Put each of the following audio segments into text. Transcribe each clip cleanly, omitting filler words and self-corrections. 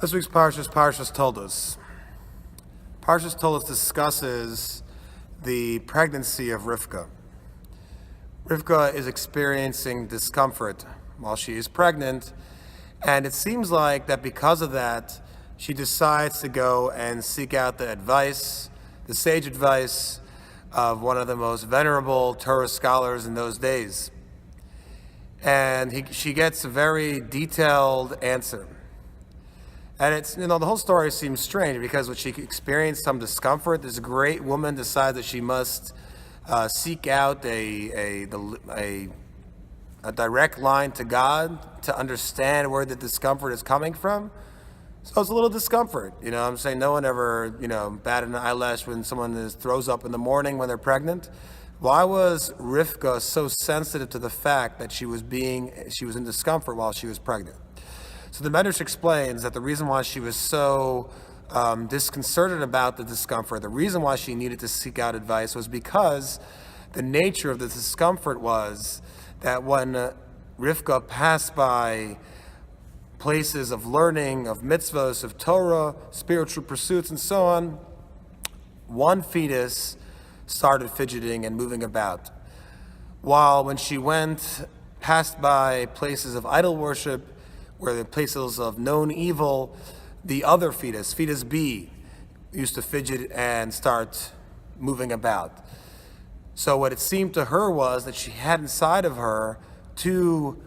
This week's Parshas is Parshas Toldos. Parshas Toldos discusses the pregnancy of Rivka. Rivka is experiencing discomfort while she is pregnant, and it seems like that because of that, she decides to go and seek out the advice, the sage advice of one of the most venerable Torah scholars in those days. And she gets a very detailed answer. And it's, the whole story seems strange because when she experienced some discomfort, this great woman decides that she must seek out a direct line to God to understand where the discomfort is coming from. So it's a little discomfort. I'm saying no one ever, batted an eyelash when someone throws up in the morning when they're pregnant. Why was Rivka so sensitive to the fact that she was in discomfort while she was pregnant? So the Medrash explains that the reason why she was so disconcerted about the discomfort, the reason why she needed to seek out advice was because the nature of the discomfort was that when Rivka passed by places of learning, of mitzvahs, of Torah, spiritual pursuits, and so on, one fetus started fidgeting and moving about. While when she passed by places of idol worship, where the places of known evil, the other fetus B, used to fidget and start moving about. So what it seemed to her was that she had inside of her two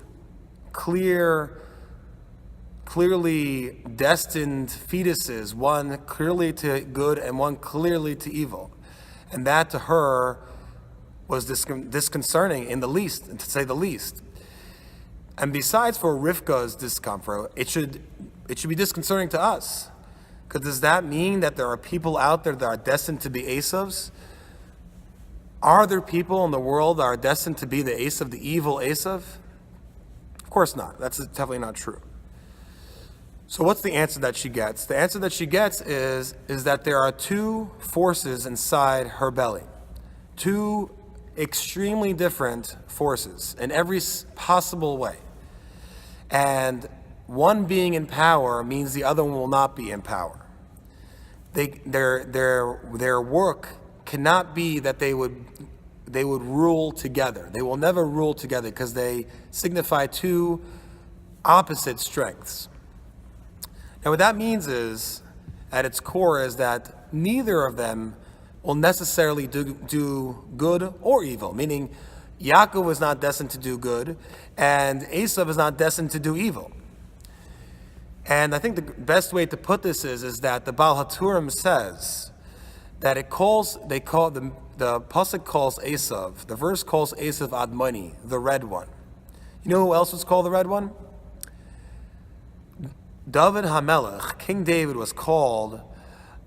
clearly destined fetuses, one clearly to good and one clearly to evil. And that to her was disconcerting to say the least. And besides for Rivka's discomfort, it should be disconcerting to us. Because does that mean that there are people out there that are destined to be Esavs? Are there people in the world that are destined to be the Esav, the evil Esav? Of course not. That's definitely not true. So what's the answer that she gets? The answer that she gets is that there are two forces inside her belly. Two extremely different forces in every possible way. And one being in power means the other one will not be in power. Their work cannot be that they would rule together. They will never rule together because they signify two opposite strengths. Now what that means is, at its core, is that neither of them will necessarily do good or evil, meaning Yaakov is not destined to do good, and Esav is not destined to do evil. And I think the best way to put this is that the Baal HaTurim says that the pasuk calls Esav, the verse calls Esav Admoni, the red one. You know who else was called the red one? David HaMelech, King David, was called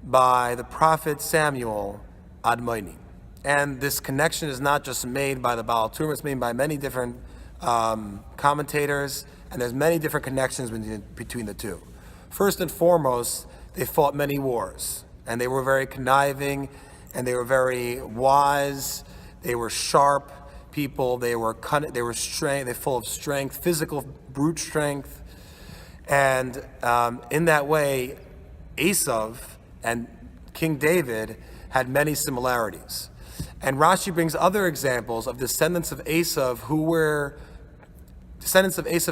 by the prophet Samuel Admoni. And this connection is not just made by the Baal HaTurim, it's made by many different commentators, and there's many different connections between the two. First and foremost, they fought many wars, and they were very conniving, and they were very wise, they were sharp people, they were full of strength, physical brute strength, and in that way, Esav and King David had many similarities. And Rashi brings other examples of descendants of Esav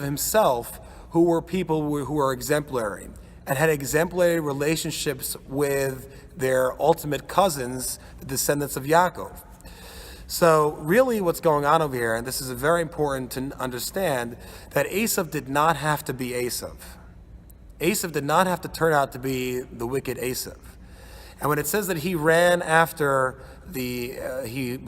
himself, who were people who were exemplary and had exemplary relationships with their ultimate cousins, the descendants of Yaakov. So really what's going on over here, and this is very important to understand, that Esav did not have to be Esav. Esav did not have to turn out to be the wicked Esav. And when it says that he ran after he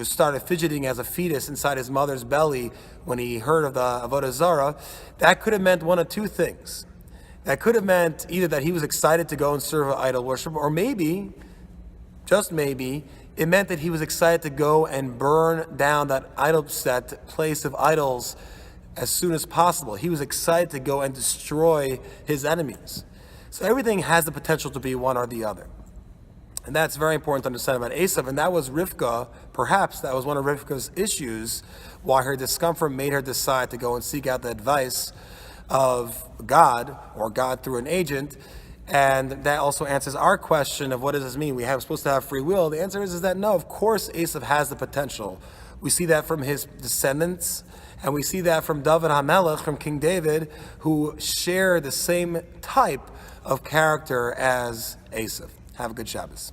started fidgeting as a fetus inside his mother's belly when he heard of the Avodah Zarah, that could have meant one of two things. That could have meant either that he was excited to go and serve idol worship, or maybe, just maybe, it meant that he was excited to go and burn down that idol set place of idols as soon as possible. He was excited to go and destroy his enemies. So everything has the potential to be one or the other. And that's very important to understand about Esav. And that was Rivka, perhaps that was one of Rivka's issues, why her discomfort made her decide to go and seek out the advice of God, or God through an agent, And that also answers our question of what does this mean? We're supposed to have free will. The answer is that no, of course Esav has the potential. We see that from his descendants, and we see that from David HaMelech, from King David, who share the same type of character as Esav. Have a good Shabbos.